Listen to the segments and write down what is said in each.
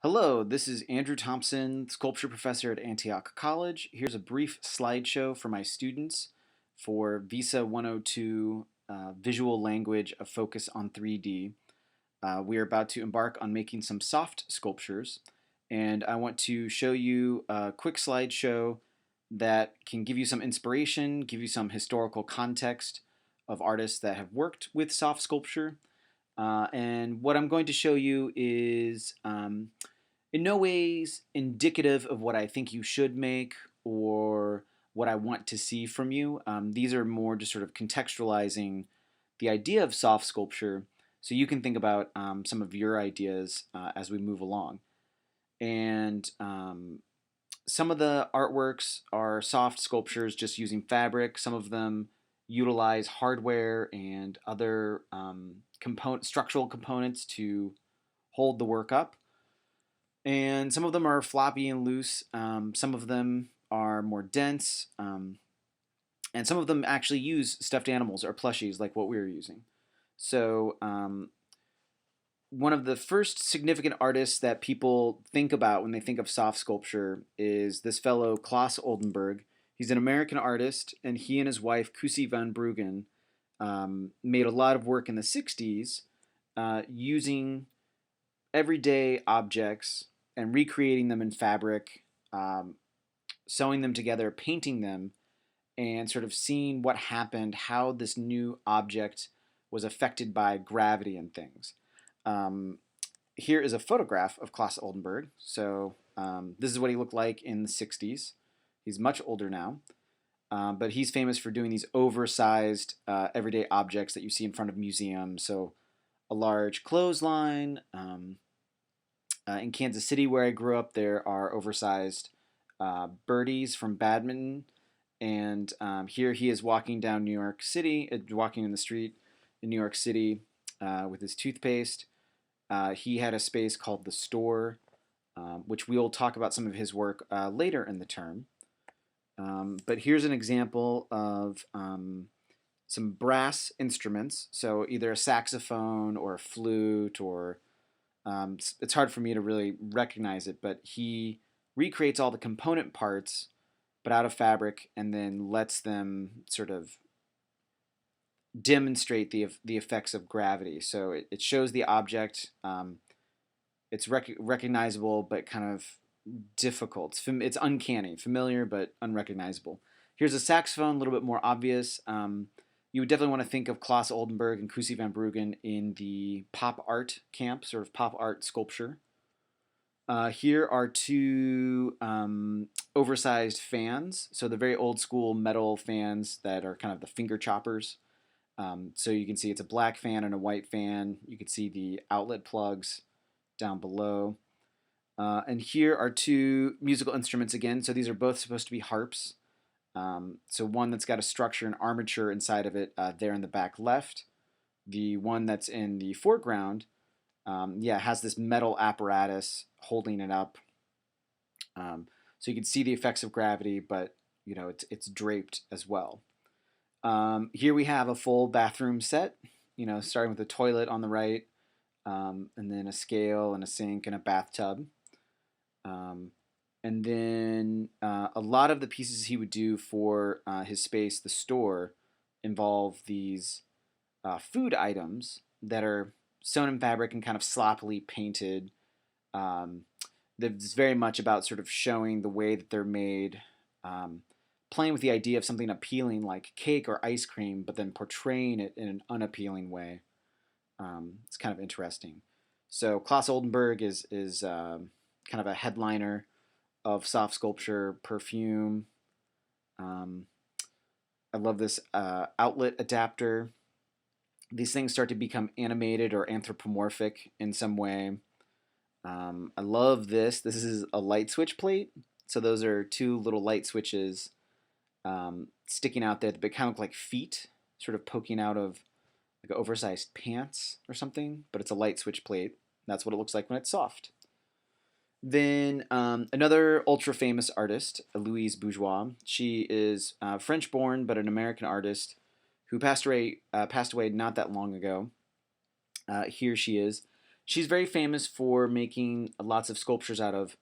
Hello, this is Andrew Thompson, sculpture professor at Antioch College. Here's a brief slideshow for my students for Visa 102 Visual Language of Focus on 3D. We are about to embark on making some soft sculptures, and I want to show you a quick slideshow that can give you some inspiration, give you some historical context of artists that have worked with soft sculpture. And what I'm going to show you is in no ways indicative of what I think you should make or what I want to see from you. These are more just sort of contextualizing the idea of soft sculpture so you can think about some of your ideas as we move along. And some of the artworks are soft sculptures just using fabric. Some of them utilize hardware and other structural components to hold the work up. And some of them are floppy and loose. Some of them are more dense. And some of them actually use stuffed animals or plushies like what we were using. So one of the first significant artists that people think about when they think of soft sculpture is this fellow Claes Oldenburg. He's an American artist, and he and his wife Kusi van Bruggen made a lot of work in the 60s using everyday objects and recreating them in fabric, sewing them together, painting them, and sort of seeing what happened, how this new object was affected by gravity and things. Here is a photograph of Claes Oldenburg. So this is what he looked like in the 60s. He's much older now, but he's famous for doing these oversized everyday objects that you see in front of museums. So a large clothesline. In Kansas City, where I grew up, there are oversized birdies from badminton. And here he is walking down New York City, walking in the street in New York City with his toothpaste. He had a space called The Store, which we'll talk about some of his work later in the term. But here's an example of some brass instruments, so either a saxophone or a flute, or it's hard for me to really recognize it, but he recreates all the component parts but out of fabric and then lets them sort of demonstrate the effects of gravity. So it shows the object. It's recognizable but kind of difficult. It's uncanny, familiar but unrecognizable. Here's a saxophone, a little bit more obvious. You would definitely want to think of Claes Oldenburg and Kusi van Bruggen in the pop art camp, sort of pop art sculpture. Here are two oversized fans. So the very old school metal fans that are kind of the finger choppers. So you can see it's a black fan and a white fan. You can see the outlet plugs down below. And here are two musical instruments again. So these are both supposed to be harps. So one that's got a structure and armature inside of it there in the back left. The one that's in the foreground, has this metal apparatus holding it up. So you can see the effects of gravity, but it's draped as well. Here we have a full bathroom set, starting with a toilet on the right, and then a scale and a sink and a bathtub. And then a lot of the pieces he would do for his space, the store, involve these food items that are sewn in fabric and kind of sloppily painted. That's very much about sort of showing the way that they're made, playing with the idea of something appealing like cake or ice cream, but then portraying it in an unappealing way. It's kind of interesting. So Claes Oldenburg is kind of a headliner of soft sculpture. Perfume. I love this outlet adapter. These things start to become animated or anthropomorphic in some way. I love this. This is a light switch plate. So those are two little light switches sticking out there that kind of look like feet, sort of poking out of like oversized pants or something. But it's a light switch plate. That's what it looks like when it's soft. Then another ultra famous artist, Louise Bourgeois. She is French-born but an American artist who passed away not that long ago. Here she is. She's very famous for making lots of sculptures out of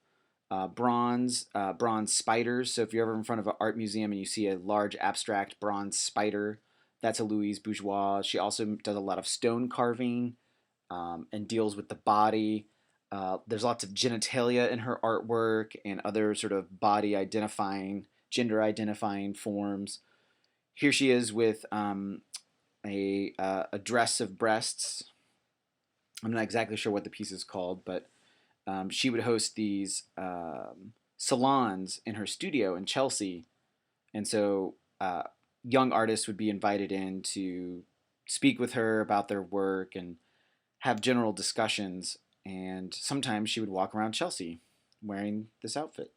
bronze spiders. So if you're ever in front of an art museum and you see a large abstract bronze spider, that's a Louise Bourgeois. She also does a lot of stone carving and deals with the body. There's lots of genitalia in her artwork and other sort of body identifying, gender identifying forms. Here she is with a dress of breasts. I'm not exactly sure what the piece is called, but she would host these salons in her studio in Chelsea, and so young artists would be invited in to speak with her about their work and have general discussions. And sometimes she would walk around Chelsea wearing this outfit.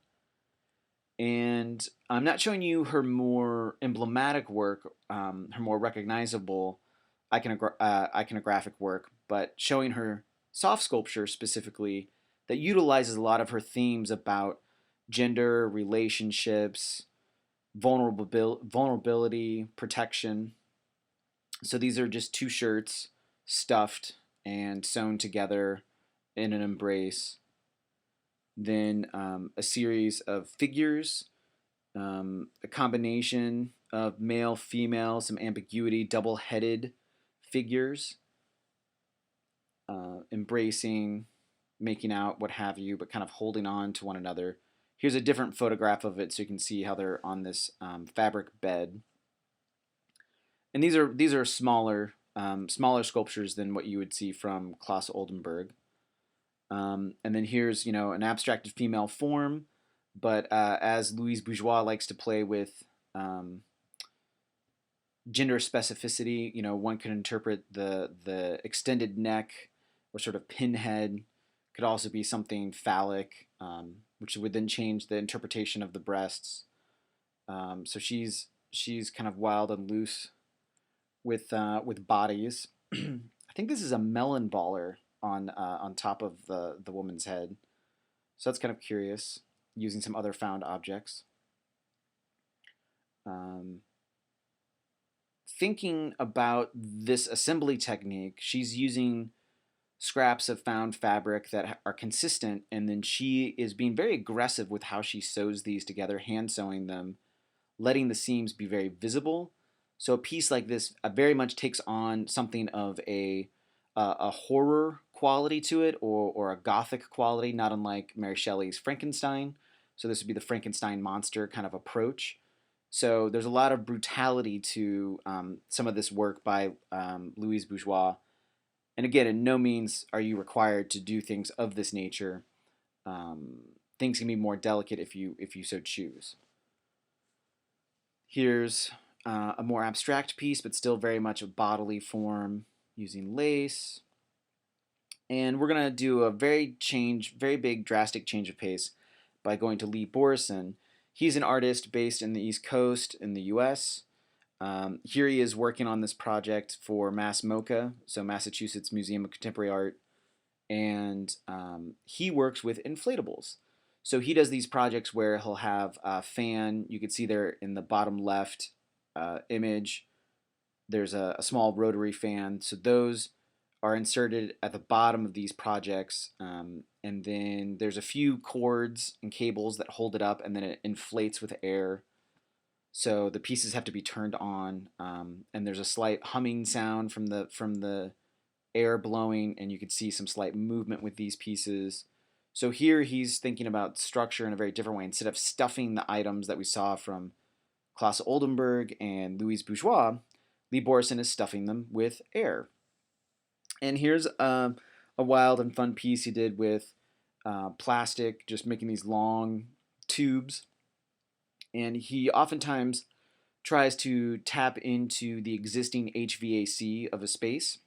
And I'm not showing you her more emblematic work, her more recognizable iconographic work, but showing her soft sculpture specifically that utilizes a lot of her themes about gender, relationships, vulnerability, protection. So these are just two shirts stuffed and sewn together in an embrace. Then a series of figures, a combination of male, female, some ambiguity, double headed figures, embracing, making out, what have you, but kind of holding on to one another. Here's a different photograph of it so you can see how they're on this fabric bed. And these are smaller sculptures than what you would see from Claes Oldenburg. And then here's an abstracted female form, but as Louise Bourgeois likes to play with gender specificity, one can interpret the extended neck or sort of pinhead could also be something phallic, which would then change the interpretation of the breasts. So she's kind of wild and loose with bodies. I think this is a melon baller on top of the woman's head. So that's kind of curious, using some other found objects. Thinking about this assembly technique, she's using scraps of found fabric that are consistent, and then she is being very aggressive with how she sews these together, hand sewing them, letting the seams be very visible. So a piece like this very much takes on something of a horror quality to it, or a gothic quality, not unlike Mary Shelley's Frankenstein. So this would be the Frankenstein monster kind of approach. So there's a lot of brutality to some of this work by Louise Bourgeois. And again, in no means are you required to do things of this nature. Things can be more delicate if you so choose. Here's a more abstract piece, but still very much a bodily form using lace. And we're going to do a very big, drastic change of pace by going to Lee Borison. He's an artist based in the East Coast in the US. Here he is working on this project for MassMoCA, so Massachusetts Museum of Contemporary Art, and he works with inflatables. So he does these projects where he'll have a fan. You can see there in the bottom left image, there's a small rotary fan. So those are inserted at the bottom of these projects, and then there's a few cords and cables that hold it up, and then it inflates with air. So the pieces have to be turned on, and there's a slight humming sound from the air blowing, and you can see some slight movement with these pieces. So here he's thinking about structure in a very different way. Instead of stuffing the items that we saw from Claes Oldenburg and Louise Bourgeois, Lee Borison is stuffing them with air. And here's a wild and fun piece he did with plastic, just making these long tubes. And he oftentimes tries to tap into the existing HVAC of a space.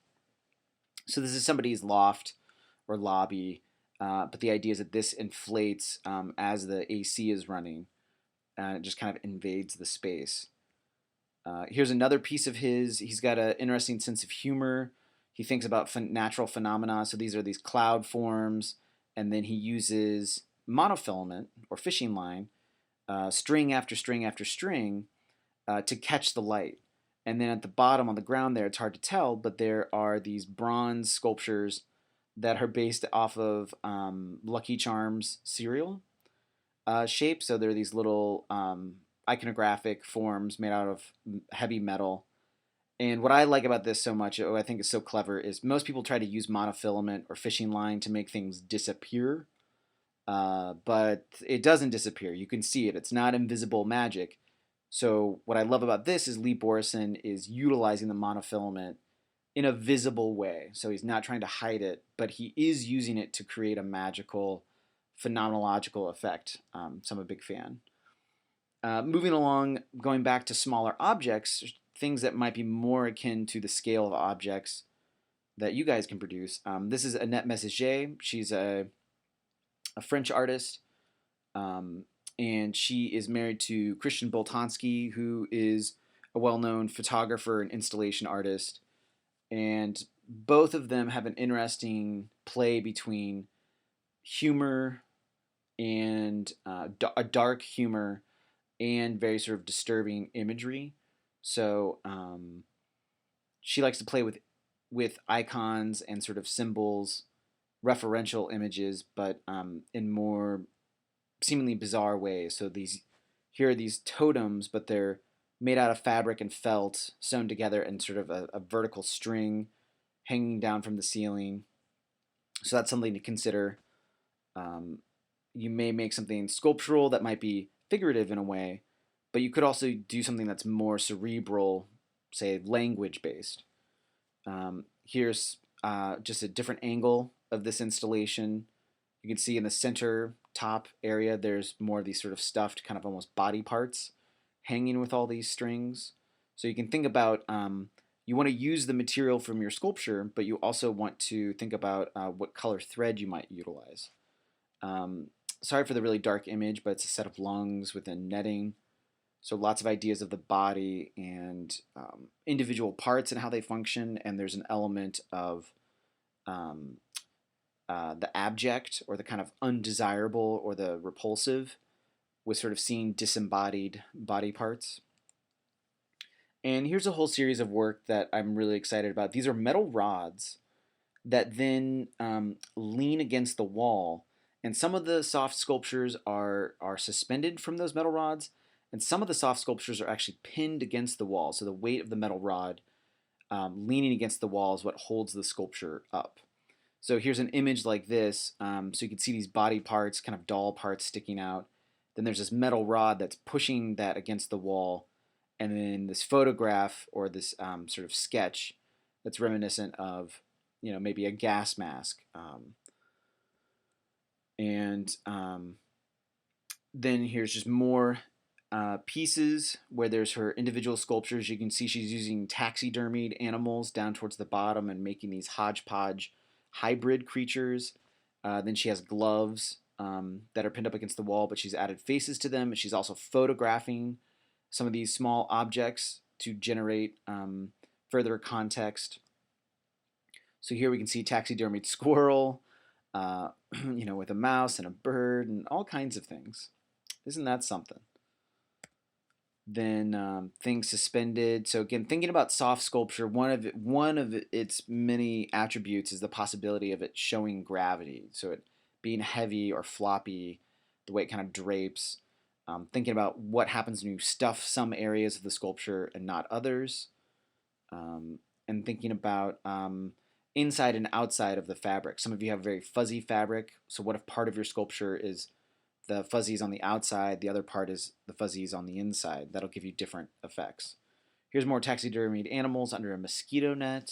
So this is somebody's loft or lobby, but the idea is that this inflates as the AC is running, and it just kind of invades the space. Here's another piece of his. He's got an interesting sense of humor. He thinks about natural phenomena. So these are these cloud forms, and then he uses monofilament or fishing line, string after string after string, to catch the light. And then at the bottom on the ground there, it's hard to tell, but there are these bronze sculptures that are based off of Lucky Charms cereal shape. So they're these little iconographic forms made out of heavy metal. And what I like about this so much, I think is so clever, is most people try to use monofilament or fishing line to make things disappear, but it doesn't disappear. You can see it. It's not invisible magic. So what I love about this is Lee Borison is utilizing the monofilament in a visible way. So he's not trying to hide it, but he is using it to create a magical, phenomenological effect. So I'm a big fan. Moving along, going back to smaller objects, things that might be more akin to the scale of objects that you guys can produce. This is Annette Messager. She's a French artist, and she is married to Christian Boltanski, who is a well-known photographer and installation artist. And both of them have an interesting play between humor and a dark humor and very sort of disturbing imagery. So she likes to play with icons and sort of symbols, referential images, but in more seemingly bizarre ways. So here are these totems, but they're made out of fabric and felt, sewn together in sort of a vertical string hanging down from the ceiling. So that's something to consider. Um, you may make something sculptural that might be figurative in a way, but you could also do something that's more cerebral, say language based. Here's just a different angle of this installation. You can see in the center top area, there's more of these sort of stuffed, kind of almost body parts hanging with all these strings. So you can think about you want to use the material from your sculpture, but you also want to think about what color thread you might utilize. Um, Sorry for the really dark image, but it's a set of lungs within netting. So lots of ideas of the body and individual parts and how they function, and there's an element of um, the abject or the kind of undesirable or the repulsive with sort of seeing disembodied body parts. And here's a whole series of work that I'm really excited about. These are metal rods that then lean against the wall. And some of the soft sculptures are suspended from those metal rods, and some of the soft sculptures are actually pinned against the wall. So the weight of the metal rod leaning against the wall is what holds the sculpture up. So here's an image like this. So you can see these body parts, kind of doll parts sticking out. Then there's this metal rod that's pushing that against the wall. And then this photograph or this sort of sketch that's reminiscent of, maybe a gas mask. And then here's just more pieces where there's her individual sculptures. You can see she's using taxidermied animals down towards the bottom and making these hodgepodge hybrid creatures. Then she has gloves that are pinned up against the wall, but she's added faces to them. She's also photographing some of these small objects to generate further context. So here we can see taxidermied squirrel, with a mouse and a bird and all kinds of things. Isn't that something? Then things suspended. So again, thinking about soft sculpture, one of its many attributes is the possibility of it showing gravity. So it being heavy or floppy, the way it kind of drapes. Thinking about what happens when you stuff some areas of the sculpture and not others. And thinking about inside and outside of the fabric. Some of you have very fuzzy fabric. So what if part of your sculpture is the fuzzies on the outside, the other part is the fuzzies on the inside? That'll give you different effects. Here's more taxidermied animals under a mosquito net,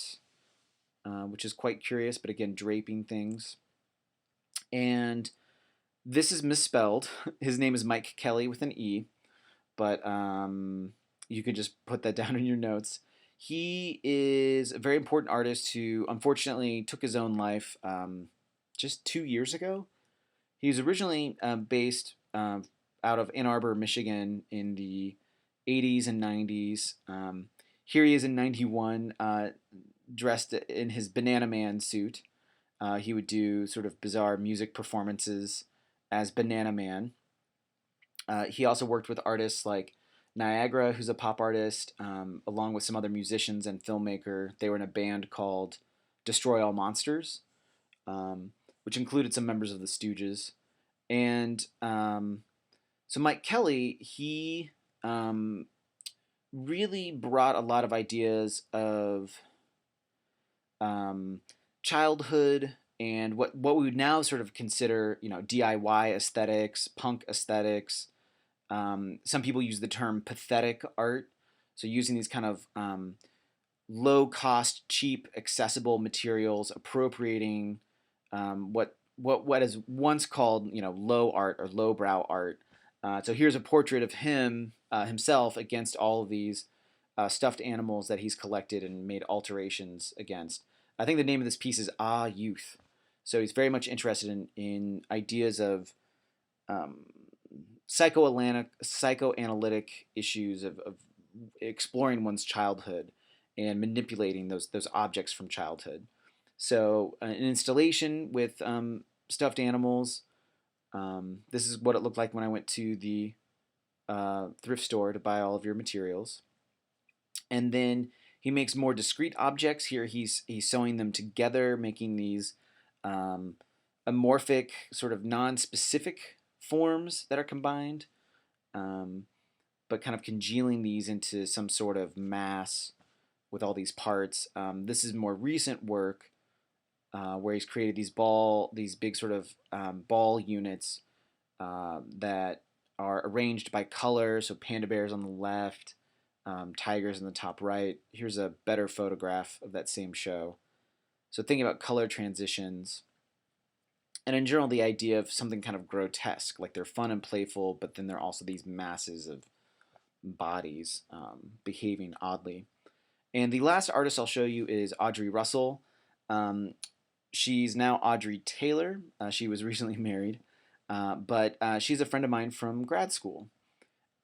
which is quite curious, but again, draping things. And this is misspelled. His name is Mike Kelly with an E, but you could just put that down in your notes. He is a very important artist who unfortunately took his own life just 2 years ago. He was originally based out of Ann Arbor, Michigan in the 80s and 90s. Here he is in 91, dressed in his Banana Man suit. He would do sort of bizarre music performances as Banana Man. He also worked with artists like Niagara, who's a pop artist, along with some other musicians and filmmaker. They were in a band called Destroy All Monsters. which included some members of the Stooges. And so Mike Kelly, he um, really brought a lot of ideas of um, childhood and what we would now sort of consider, DIY aesthetics, punk aesthetics. Some people use the term pathetic art, so using these kind of low cost, cheap, accessible materials, appropriating what is once called low art or lowbrow art. So here's a portrait of him himself against all of these stuffed animals that he's collected and made alterations against. I think the name of this piece is Ah Youth. So he's very much interested in ideas of um, psychoanalytic issues of exploring one's childhood and manipulating those objects from childhood. So an installation with stuffed animals. This is what it looked like when I went to the thrift store to buy all of your materials. And then he makes more discrete objects. Here he's sewing them together, making these um, amorphic, sort of non-specific forms that are combined, um, but kind of congealing these into some sort of mass with all these parts. This is more recent work where he's created these big sort of ball units that are arranged by color. So panda bears on the left, tigers in the top right. Here's a better photograph of that same show. So thinking about color transitions, and in general, the idea of something kind of grotesque, like they're fun and playful, but then they're also these masses of bodies behaving oddly. And the last artist I'll show you is Audrey Russell. Um, she's now Audrey Taylor. She was recently married, but she's a friend of mine from grad school.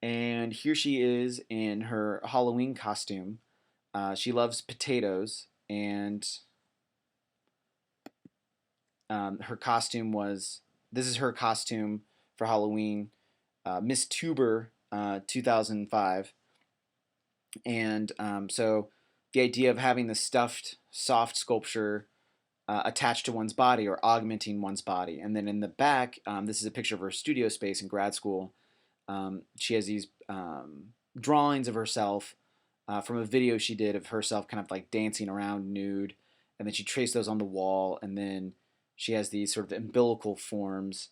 And here she is in her Halloween costume. She loves potatoes, and her costume was this is her costume for Halloween, Miss Tuber 2005. And so the idea of having the stuffed soft sculpture attached to one's body or augmenting one's body. And then in the back, this is a picture of her studio space in grad school. She has these drawings of herself from a video she did of herself kind of like dancing around nude. And then she traced those on the wall. And then she has these sort of umbilical forms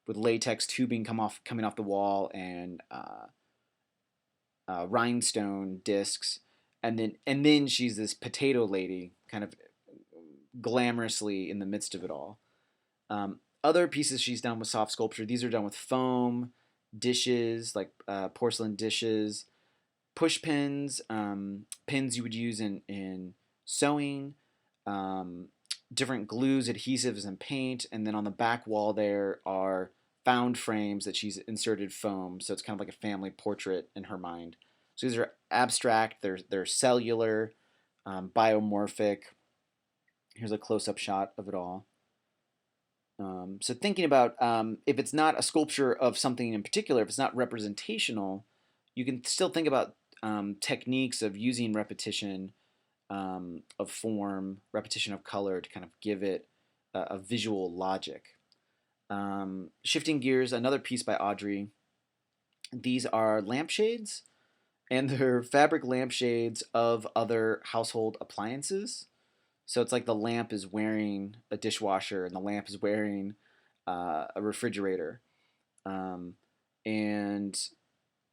with latex tubing coming off the wall and rhinestone discs. And then she's this potato lady kind of glamorously in the midst of it all. Other pieces she's done with soft sculpture, these are done with foam, dishes, like porcelain dishes, push pins, pins you would use in sewing, different glues, adhesives, and paint. And then on the back wall there are found frames that she's inserted foam, so it's kind of like a family portrait in her mind. So these are abstract, they're cellular, biomorphic. Here's a close-up shot of it all. So thinking about if it's not a sculpture of something in particular, if it's not representational, you can still think about techniques of using repetition of form, repetition of color to kind of give it a visual logic. Shifting gears, another piece by Audrey. These are lampshades, and they're fabric lampshades of other household appliances. So it's like the lamp is wearing a dishwasher and the lamp is wearing a refrigerator. And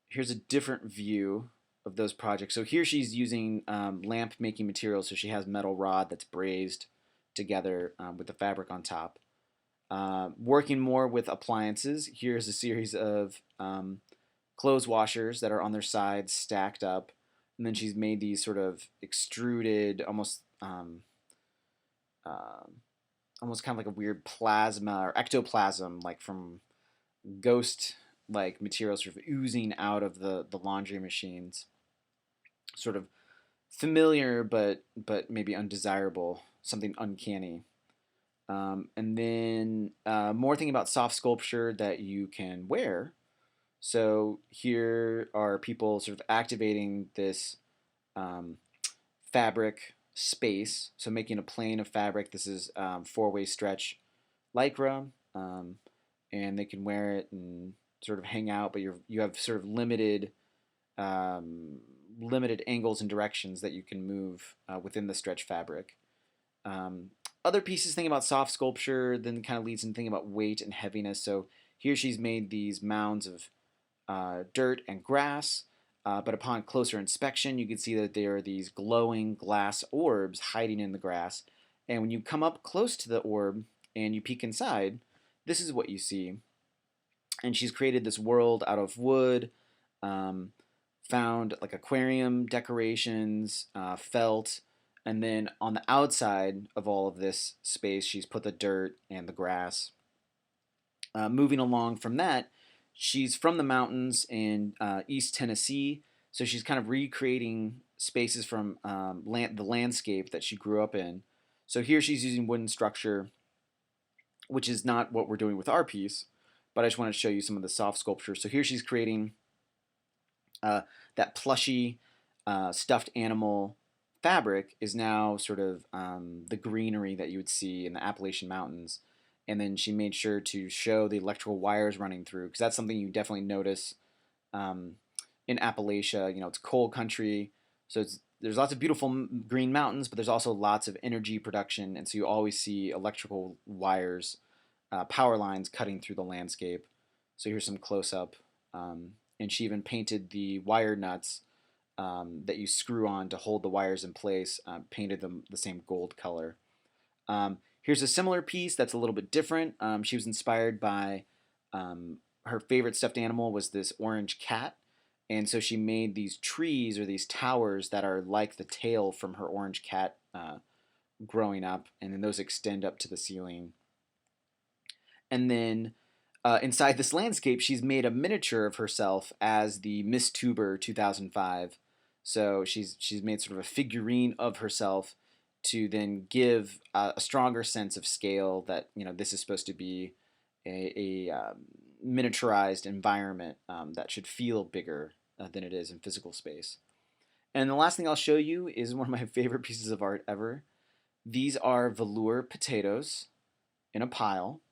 here's a different view of those projects. So here she's using lamp making materials. So she has metal rod that's brazed together with the fabric on top. Working more with appliances, here's a series of clothes washers that are on their sides stacked up. And then she's made these sort of extruded, almost kind of like a weird plasma or ectoplasm, like from ghost like materials sort of oozing out of the laundry machines. Sort of familiar but maybe undesirable, something uncanny. And then more thinking about soft sculpture that you can wear. So here are people sort of activating this fabric space, so making a plane of fabric. This is four-way stretch lycra, and they can wear it and sort of hang out, but you have sort of um, limited angles and directions that you can move within the stretch fabric. Um, Other pieces thinking about soft sculpture then kind of leads in thinking about weight and heaviness. So here she's made these mounds of dirt and grass, but upon closer inspection, you can see that there are these glowing glass orbs hiding in the grass. And when you come up close to the orb and you peek inside, this is what you see. And she's created this world out of wood, um, found like aquarium decorations, felt, and then on the outside of all of this space, she's put the dirt and the grass. Moving along from that, she's from the mountains in East Tennessee, so she's kind of recreating spaces from the landscape that she grew up in. So here she's using wooden structure, which is not what we're doing with our piece, but I just want to show you some of the soft sculpture. So here she's creating uh, that plushy stuffed animal fabric is now sort of the greenery that you would see in the Appalachian Mountains. And then she made sure to show the electrical wires running through, because that's something you definitely notice um, in Appalachia. You know, it's cold country, so there's lots of beautiful green mountains, but there's also lots of energy production, and so you always see electrical wires, power lines cutting through the landscape. So here's some close up, and she even painted the wire nuts that you screw on to hold the wires in place, painted them the same gold color. Here's a similar piece that's a little bit different. She was inspired by her favorite stuffed animal was this orange cat, and so she made these trees or these towers that are like the tail from her orange cat growing up, and then those extend up to the ceiling. And then inside this landscape, she's made a miniature of herself as the Miss Tuber 2005. So she's made sort of a figurine of herself to then give a stronger sense of scale that this is supposed to be a miniaturized environment that should feel bigger than it is in physical space. And the last thing I'll show you is one of my favorite pieces of art ever. These are velour potatoes in a pile,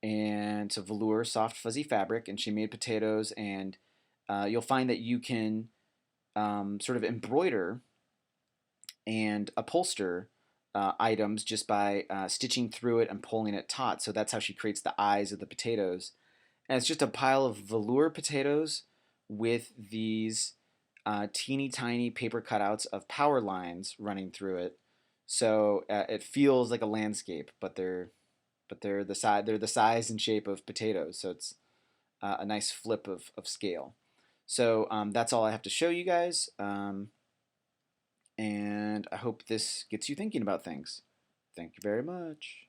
and it's a velour soft fuzzy fabric, and she made potatoes, and you'll find that you can sort of embroider and upholster items just by stitching through it and pulling it taut. So that's how she creates the eyes of the potatoes. And it's just a pile of velour potatoes with these teeny tiny paper cutouts of power lines running through it. So it feels like a landscape, but they're the size and shape of potatoes. So it's a nice flip of scale. So that's all I have to show you guys. And I hope this gets you thinking about things. Thank you very much.